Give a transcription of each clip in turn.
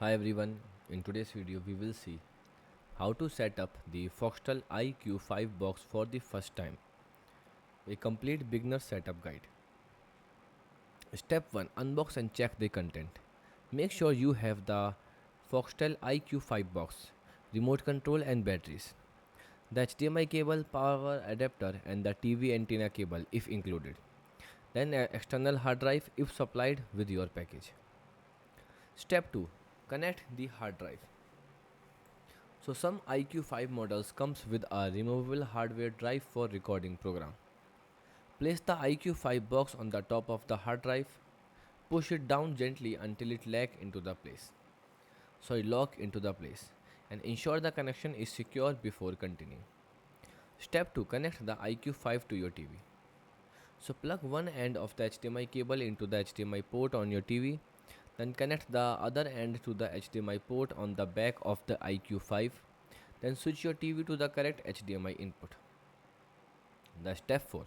Hi everyone, in today's video we will see how to set up the Foxtel iQ5 box for the first time, a complete beginner setup guide. Step 1, unbox and check the content. Make sure you have the Foxtel iQ5 box, remote control and batteries, the HDMI cable, power adapter and the TV antenna cable if included. Then an external hard drive if supplied with your package. Step 2, connect the hard drive. So some iQ5 models comes with a removable hardware drive for recording program. Place the iQ5 box on the top of the hard drive. Push it down gently until it lock into the place and ensure the connection is secure before continuing. Step 2, connect the iQ5 to your TV. So plug one end of the HDMI cable into the HDMI port on your TV, then connect the other end to the HDMI port on the back of the iQ5. Then switch your TV to the correct HDMI input. The step 4,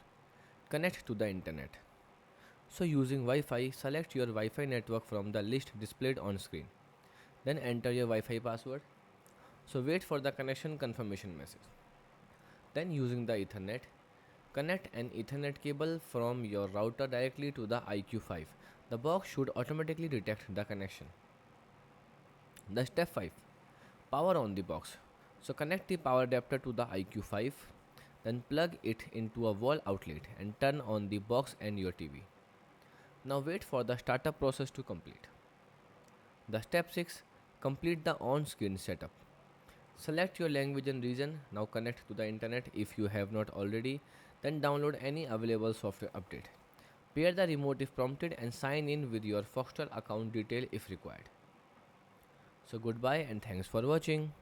connect to the internet. So using Wi-Fi, select your Wi-Fi network from the list displayed on screen. Then enter your Wi-Fi password. So wait for the connection confirmation message. Then using the Ethernet, connect an Ethernet cable from your router directly to the iQ5. The box should automatically detect the connection. The step 5, power on the box. So connect the power adapter to the iQ5, then plug it into a wall outlet and turn on the box and your TV. Now wait for the startup process to complete. The step 6, complete the on-screen setup. Select your language and region. Now connect to the internet if you have not already, then download any available software update. Pair the remote if prompted and sign in with your Foxtel account detail if required. So goodbye and thanks for watching.